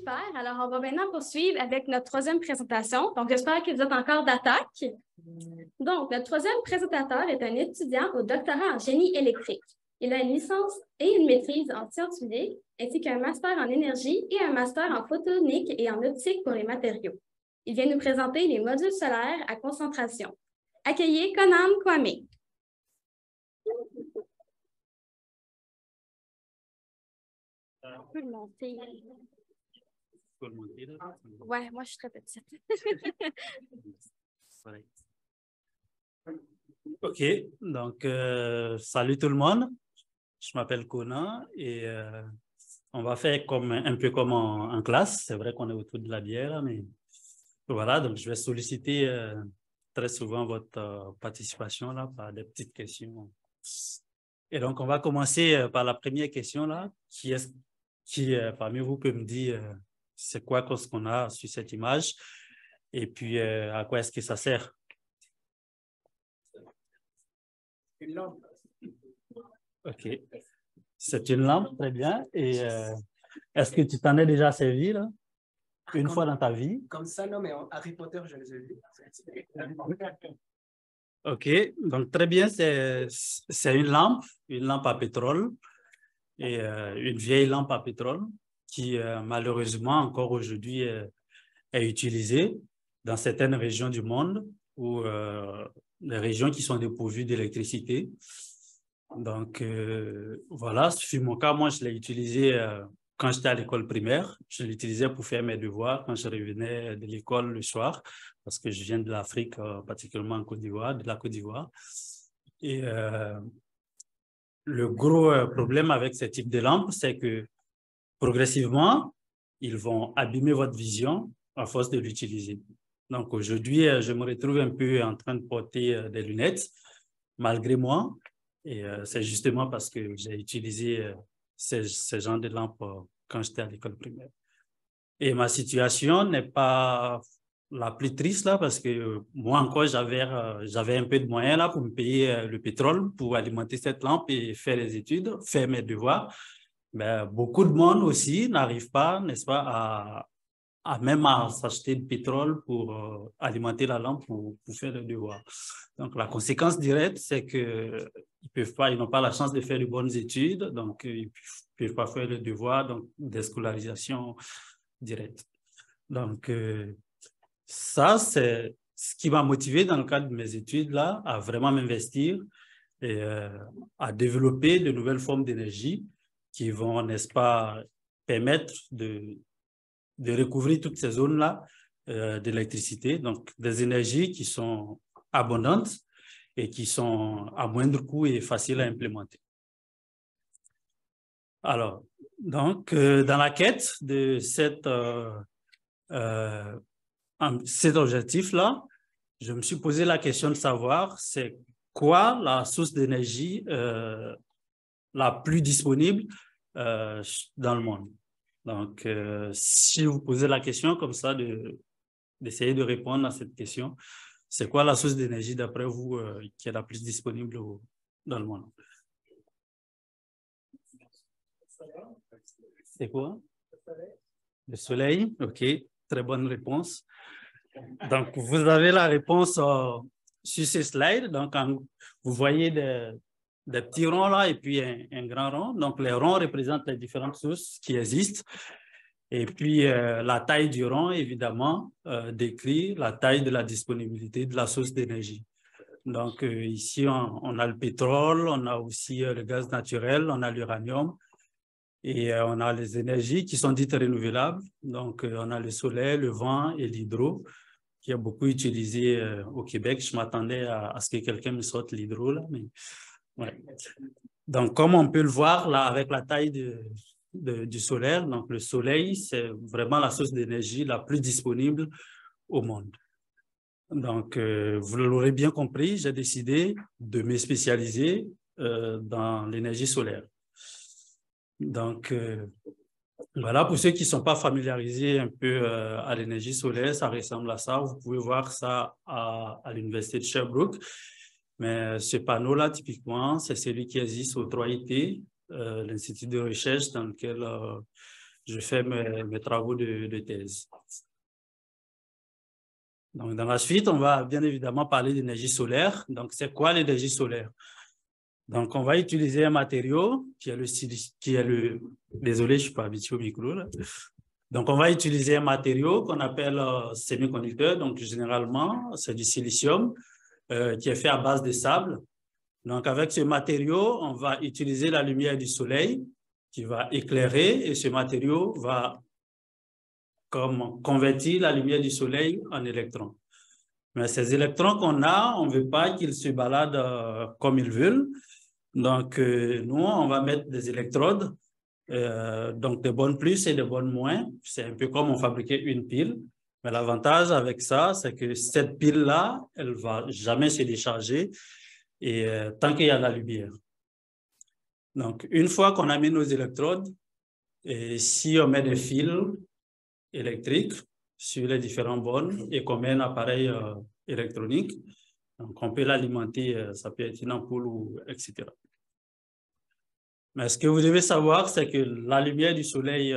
Super. Alors, on va maintenant poursuivre avec notre troisième présentation. Donc, j'espère que vous êtes encore d'attaque. Donc, notre troisième présentateur est un étudiant au doctorat en génie électrique. Il a une licence et une maîtrise en sciences physiques, ainsi qu'un master en énergie et un master en photonique et en optique pour les matériaux. Il vient nous présenter les modules solaires à concentration. Accueillez Conan Kwame. Je peux le monter. Faut le monter, là. Ouais, moi je suis très petite. OK, donc salut tout le monde. Je m'appelle Conan et on va faire un peu comme en classe. C'est vrai qu'on est autour de la bière, mais voilà, donc je vais solliciter très souvent votre participation là par des petites questions. Et donc, on va commencer par la première question là. Qui parmi vous peut me dire c'est quoi ce qu'on a sur cette image et puis à quoi est-ce que ça sert? Une lampe. OK. C'est une lampe, très bien. Et est-ce que tu t'en es déjà servi là? Une fois dans ta vie? Comme ça, non, mais en Harry Potter, je les ai vus. OK, donc très bien, c'est une lampe à pétrole et une vieille lampe à pétrole qui malheureusement encore aujourd'hui est utilisée dans certaines régions du monde ou les régions qui sont dépourvues d'électricité. Donc voilà, ce fut mon cas. Moi, je l'ai utilisé quand j'étais à l'école primaire. Je l'utilisais pour faire mes devoirs quand je revenais de l'école le soir, parce que je viens de l'Afrique, particulièrement de la Côte d'Ivoire. Et le gros problème avec ce type de lampes, c'est que progressivement, ils vont abîmer votre vision à force de l'utiliser. Donc aujourd'hui, je me retrouve un peu en train de porter des lunettes, malgré moi. Et c'est justement parce que j'ai utilisé ce genre de lampes quand j'étais à l'école primaire. Et ma situation n'est pas la plus triste là, parce que moi encore, j'avais un peu de moyens là pour me payer le pétrole, pour alimenter cette lampe et faire les études, faire mes devoirs. Mais beaucoup de monde aussi n'arrive pas, n'est-ce pas, même à s'acheter du pétrole pour alimenter la lampe pour faire le devoir. Donc, la conséquence directe, c'est qu'ils n'ont pas la chance de faire de bonnes études, donc ils ne peuvent pas faire le devoir, donc des scolarisations directes. Donc, ça, c'est ce qui m'a motivé dans le cadre de mes études là, à vraiment m'investir et à développer de nouvelles formes d'énergie qui vont, n'est-ce pas, permettre de recouvrir toutes ces zones-là d'électricité, donc des énergies qui sont abondantes et qui sont à moindre coût et faciles à implémenter. Alors, donc, dans la quête de cet objectif-là, je me suis posé la question de savoir c'est quoi la source d'énergie la plus disponible dans le monde. Donc, si vous posez la question comme ça, d'essayer de répondre à cette question, c'est quoi la source d'énergie d'après vous qui est la plus disponible dans le monde? C'est quoi? Le soleil. OK, très bonne réponse. Donc, vous avez la réponse sur ce slide. Donc, vous voyez des petits ronds là et puis un grand rond. Donc, les ronds représentent les différentes sources qui existent. Et puis, la taille du rond, évidemment, décrit la taille de la disponibilité de la source d'énergie. Donc, ici, on a le pétrole, on a aussi le gaz naturel, on a l'uranium et on a les énergies qui sont dites renouvelables. Donc, on a le soleil, le vent et l'hydro qui est beaucoup utilisé au Québec. Je m'attendais à ce que quelqu'un me sorte l'hydro, là, mais ouais. Donc, comme on peut le voir là, avec la taille du solaire, donc le soleil, c'est vraiment la source d'énergie la plus disponible au monde. Donc, vous l'aurez bien compris, j'ai décidé de me spécialiser dans l'énergie solaire. Donc, voilà, pour ceux qui ne sont pas familiarisés un peu à l'énergie solaire, ça ressemble à ça. Vous pouvez voir ça à l'université de Sherbrooke. Mais ce panneau-là, typiquement, c'est celui qui existe au 3IT, l'Institut de recherche dans lequel je fais mes travaux de thèse. Donc, dans la suite, on va bien évidemment parler d'énergie solaire. Donc, c'est quoi l'énergie solaire? Donc, on va utiliser un matériau qui est désolé, je ne suis pas habitué au micro, là. Donc, on va utiliser un matériau qu'on appelle semi-conducteur. Donc, généralement, c'est du silicium qui est fait à base de sable. Donc, avec ce matériau, on va utiliser la lumière du soleil qui va éclairer et ce matériau va convertir la lumière du soleil en électrons. Mais ces électrons qu'on a, on ne veut pas qu'ils se baladent comme ils veulent. Donc, nous, on va mettre des électrodes, donc des bonnes plus et des bonnes moins. C'est un peu comme on fabriquait une pile. Mais l'avantage avec ça, c'est que cette pile-là, elle ne va jamais se décharger et tant qu'il y a de la lumière. Donc, une fois qu'on a mis nos électrodes, et si on met des fils électriques sur les différentes bornes et qu'on met un appareil électronique, donc on peut l'alimenter, ça peut être une ampoule, etc. Mais ce que vous devez savoir, c'est que la lumière du soleil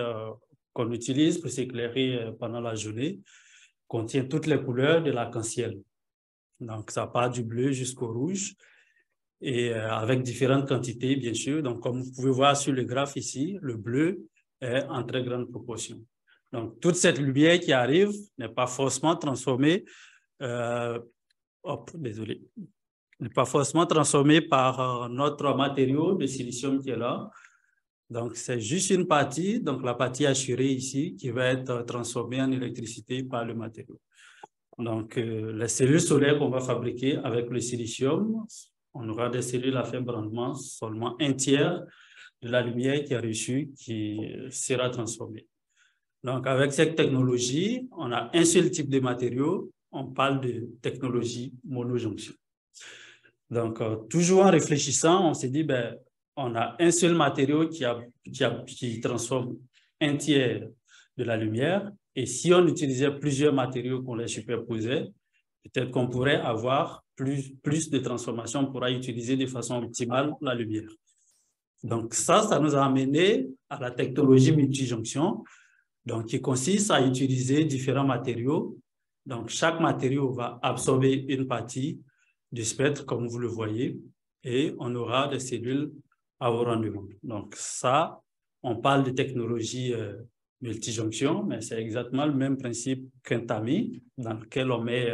qu'on utilise pour s'éclairer pendant la journée contient toutes les couleurs de l'arc-en-ciel. Donc, ça part du bleu jusqu'au rouge et avec différentes quantités, bien sûr. Donc, comme vous pouvez voir sur le graphe ici, le bleu est en très grande proportion. Donc, toute cette lumière qui arrive n'est pas forcément transformée, n'est pas forcément transformée par notre matériau de silicium qui est là. Donc, c'est juste une partie, donc la partie assurée ici, qui va être transformée en électricité par le matériau. Donc, les cellules solaires qu'on va fabriquer avec le silicium, on aura des cellules à faible rendement, seulement un tiers de la lumière qui est reçue qui sera transformée. Donc, avec cette technologie, on a un seul type de matériau, on parle de technologie monojonction. Donc, toujours en réfléchissant, on s'est dit, ben, on a un seul matériau qui transforme un tiers de la lumière. Et si on utilisait plusieurs matériaux qu'on les superposait, peut-être qu'on pourrait avoir plus de transformation, on pourra utiliser de façon optimale la lumière. Donc, ça nous a amené à la technologie multijonction, donc qui consiste à utiliser différents matériaux. Donc, chaque matériau va absorber une partie du spectre, comme vous le voyez, et on aura des cellules à haut rendement. Donc, ça, on parle de technologie multijonction, mais c'est exactement le même principe qu'un tamis, dans lequel on met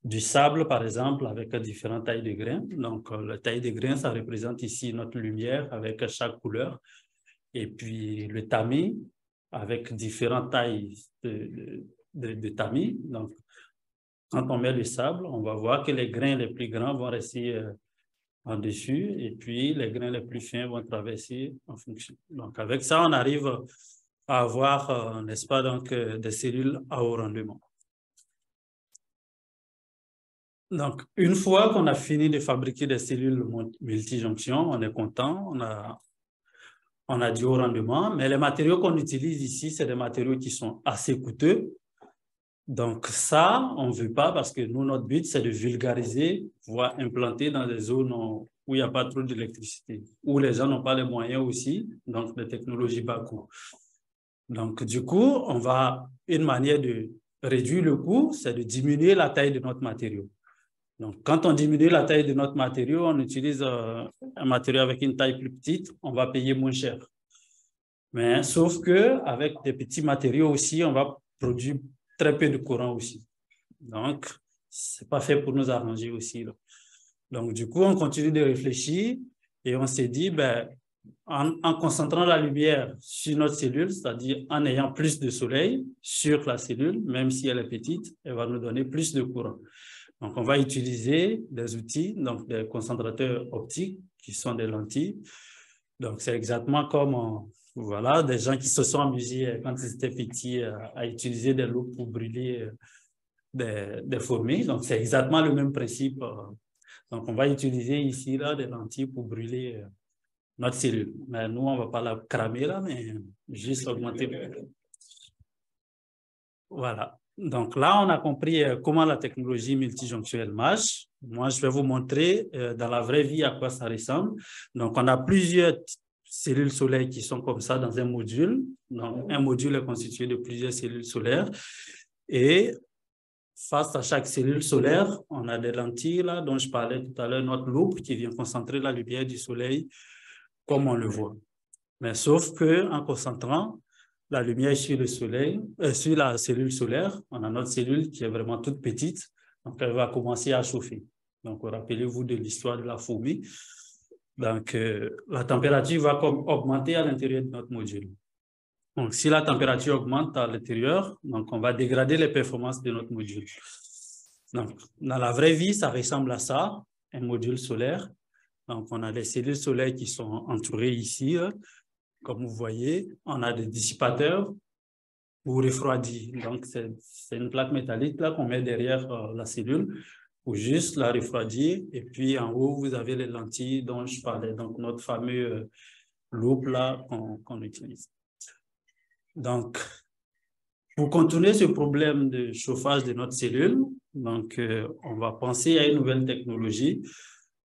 du sable, par exemple, avec différentes tailles de grains. Donc, la taille de grains, ça représente ici notre lumière avec chaque couleur. Et puis, le tamis, avec différentes tailles de tamis. Donc, quand on met le sable, on va voir que les grains les plus grands vont rester en dessus et puis les grains les plus fins vont traverser en fonction. Donc, avec ça, on arrive à avoir, n'est-ce pas, donc, des cellules à haut rendement. Donc, une fois qu'on a fini de fabriquer des cellules multijonctions, on est content, on a du haut rendement, mais les matériaux qu'on utilise ici, c'est des matériaux qui sont assez coûteux. Donc ça, on ne veut pas parce que nous, notre but, c'est de vulgariser, voire implanter dans des zones où il n'y a pas trop d'électricité, où les gens n'ont pas les moyens aussi, donc des technologies bas coût. Donc du coup, une manière de réduire le coût, c'est de diminuer la taille de notre matériau. Donc quand on diminue la taille de notre matériau, on utilise un matériau avec une taille plus petite, on va payer moins cher. Mais sauf qu'avec des petits matériaux aussi, on va produire très peu de courant aussi. Donc, ce n'est pas fait pour nous arranger aussi, là. Donc, du coup, on continue de réfléchir et on s'est dit, ben, en concentrant la lumière sur notre cellule, c'est-à-dire en ayant plus de soleil sur la cellule, même si elle est petite, elle va nous donner plus de courant. Donc, on va utiliser des outils, donc des concentrateurs optiques qui sont des lentilles. Donc, c'est exactement comme... Voilà, des gens qui se sont amusés quand ils étaient petits à utiliser des loupes pour brûler des fourmis. Donc, c'est exactement le même principe. Donc, on va utiliser ici là, des lentilles pour brûler notre cellule. Mais nous, on ne va pas la cramer là, mais juste augmenter. Voilà. Donc là, on a compris comment la technologie multijonctionnelle marche. Moi, je vais vous montrer dans la vraie vie à quoi ça ressemble. Donc, on a plusieurs cellules solaires qui sont comme ça dans un module. Donc, un module est constitué de plusieurs cellules solaires. Et face à chaque cellule solaire, on a des lentilles là, dont je parlais tout à l'heure, notre loupe qui vient concentrer la lumière du soleil comme on le voit. Mais sauf qu'en concentrant la lumière sur le soleil, sur la cellule solaire, on a notre cellule qui est vraiment toute petite, donc elle va commencer à chauffer. Donc, rappelez-vous de l'histoire de la fourmi. Donc, la température va augmenter à l'intérieur de notre module. Donc, si la température augmente à l'intérieur, donc on va dégrader les performances de notre module. Donc, dans la vraie vie, ça ressemble à ça, un module solaire. Donc, on a des cellules solaires qui sont entourées ici, comme vous voyez. On a des dissipateurs pour refroidir. Donc, c'est une plaque métallique là qu'on met derrière la cellule pour juste la refroidir. Et puis, en haut, vous avez les lentilles dont je parlais, donc notre fameux loupe là qu'on utilise. Donc, pour contourner ce problème de chauffage de notre cellule, donc, on va penser à une nouvelle technologie.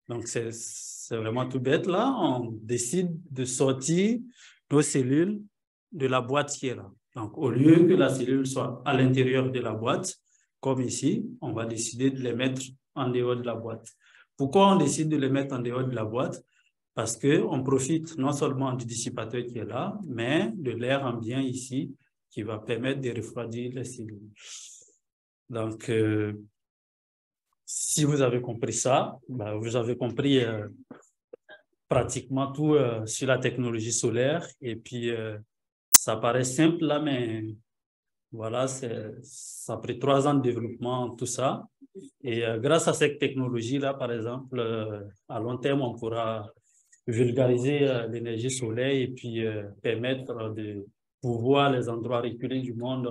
Donc, c'est vraiment tout bête là. On décide de sortir nos cellules de la boîte qui est là. Donc, au lieu que la cellule soit à l'intérieur de la boîte, comme ici, on va décider de les mettre en dehors de la boîte. Pourquoi on décide de les mettre en dehors de la boîte? Parce qu'on profite non seulement du dissipateur qui est là, mais de l'air ambiant ici qui va permettre de refroidir les cellules. Donc, si vous avez compris ça, ben vous avez compris pratiquement tout sur la technologie solaire. Et puis, ça paraît simple là, mais voilà, ça a pris 3 ans de développement, tout ça. Et grâce à cette technologie-là, par exemple, à long terme, on pourra vulgariser l'énergie solaire et puis permettre de pouvoir les endroits reculés du monde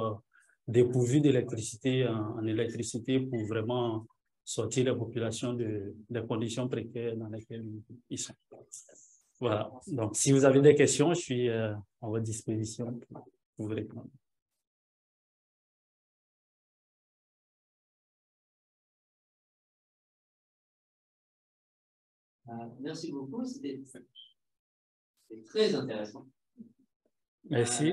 dépourvus d'électricité en électricité pour vraiment sortir les populations des conditions précaires dans lesquelles ils sont. Voilà. Donc, si vous avez des questions, je suis à votre disposition pour vous répondre. Merci beaucoup, c'était très intéressant. Merci.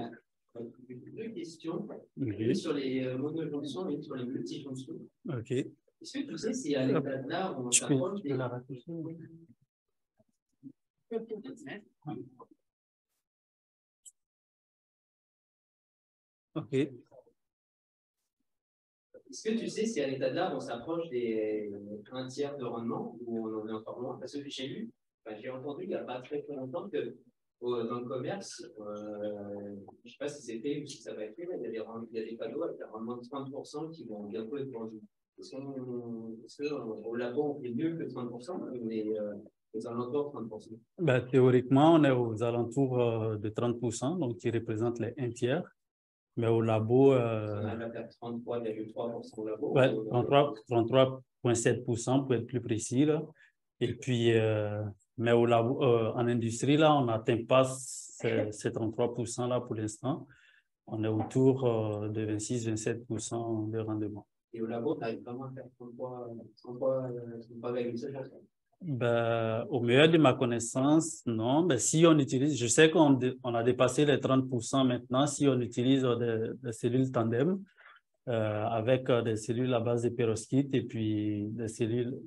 2 questions. Oui. Une sur les monojonctions et une sur les multijonctions. OK. Est-ce que tu sais si à l'état de l'art, on s'approche des... la raccrocher? OK. Est-ce que tu sais si à l'état de l'art, on s'approche des 1/3 de rendement ou on en est encore loin? Parce que j'ai lu, j'ai entendu il n'y a pas très longtemps que dans le commerce, je ne sais pas si c'est fait ou si ça va être fait, mais il y a des panneaux avec un rendement de 30% qui vont bientôt être vendus. Est-ce qu'au labo, on fait mieux que 30% ou on est aux alentours de 30%? Ben, théoriquement, on est aux alentours de 30%, donc qui représente les 1/3. Mais au labo... On arrive à faire 33,3% au labo. Ouais, 33,7% pour être plus précis. Là. Et puis, mais au labo, en industrie, là, on n'atteint pas ces 33% là pour l'instant. On est autour de 26-27% de rendement. Et au labo, tu arrives vraiment à faire 33,7%? Ben, au meilleur de ma connaissance, non. Ben, si on utilise, je sais qu'on a dépassé les 30% maintenant, si on utilise des cellules tandem avec des cellules à base de perovskite et puis des cellules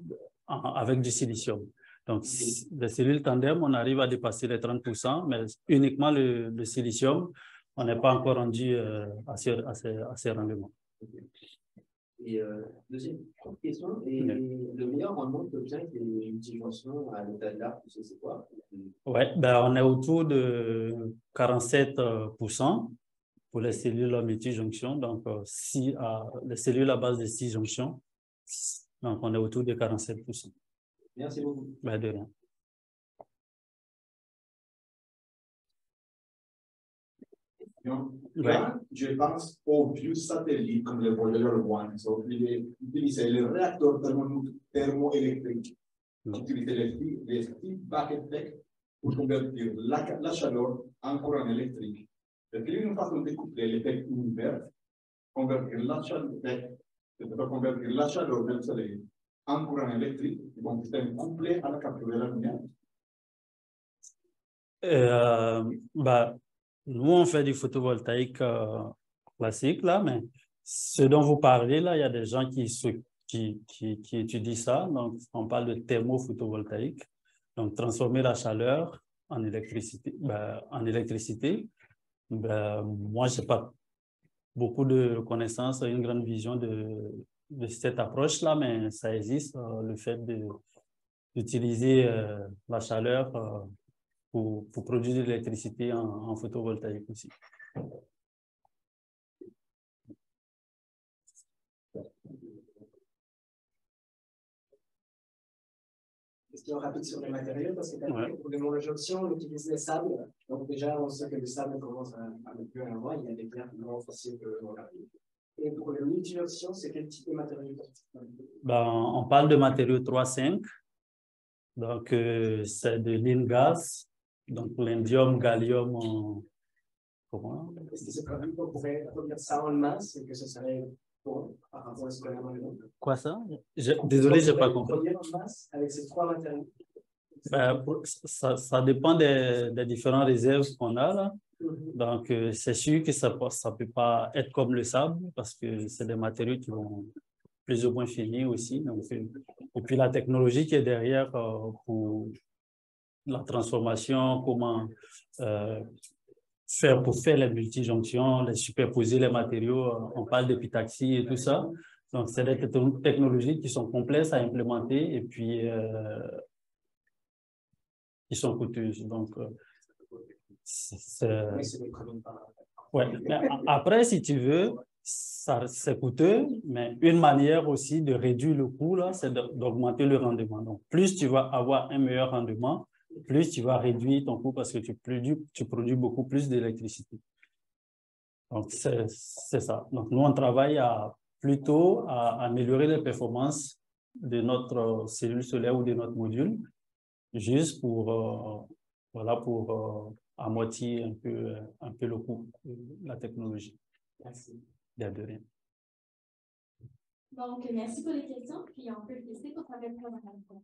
avec du silicium. Donc, les cellules tandem, on arrive à dépasser les 30%, mais uniquement le silicium, on n'est pas encore rendu à ces rendements. Et deuxième question, et le meilleur rendement que j'obtiens avec les multijonctions à l'état de l'art, tu sais c'est quoi? Oui, ben, on est autour de 47% pour les cellules multijonctions, donc les cellules à base de 6 jonctions, donc on est autour de 47%. Merci beaucoup. Ben, de rien. Là, je pense aux vieux satellites comme le Voyager 1, qui utilisaient le réacteur thermoélectrique, qui utilisaient les feedback effects pour convertir la chaleur en courant électrique. Donc, il y a une façon de coupler l'effet univers, convertir la chaleur del soleil en courant électrique, donc c'est un couplet à la capture de la lumière. Bah, nous, on fait du photovoltaïque classique, là, mais ce dont vous parlez, là, il y a des gens qui étudient ça. Donc, on parle de thermophotovoltaïque. Donc, transformer la chaleur en électricité. Moi, je n'ai pas beaucoup de connaissances, une grande vision de cette approche-là, mais ça existe, le fait d'utiliser la chaleur pour produire de l'électricité en photovoltaïque aussi. Question rapide sur les matériaux, parce que Ouais. pour les monojonction, on utilise les sables. Donc déjà, on sait que le sable commence à ne plus en avoir. Il y a des pierres moins faciles que l'on a. Et pour le multijonction, c'est quel type de matériaux? Ben, on parle de matériaux 3,5. Donc, c'est de l'INGAS, donc l'indium, gallium, comment? Est-ce que c'est prévu qu'on pourrait produire ça en masse et que ce serait bon par rapport à ce qu'on a dans le monde? Quoi ça? Désolé, je n'ai pas compris. Produire en masse avec ces trois matériaux? Ben, ça dépend des différentes réserves qu'on a là. Donc, c'est sûr que ça ne peut pas être comme le sable parce que c'est des matériaux qui vont plus ou moins finir aussi. Donc, et puis, la technologie qui est derrière pour la transformation, comment faire pour faire les multijonctions, les superposer les matériaux, on parle d'épitaxie et tout ça. Donc, c'est des technologies qui sont complexes à implémenter et puis qui sont coûteuses. Donc, ouais. Mais après, si tu veux, c'est coûteux, mais une manière aussi de réduire le coût, là, c'est d'augmenter le rendement. Donc, plus tu vas avoir un meilleur rendement, plus tu vas réduire ton coût parce que tu produis beaucoup plus d'électricité. Donc, c'est ça. Donc, nous, on travaille plutôt à améliorer les performances de notre cellule solaire ou de notre module, juste pour, voilà, pour amortir un peu le coût de la technologie. Merci. De rien. Donc, merci pour les questions, puis on peut le tester pour savoir comment on va.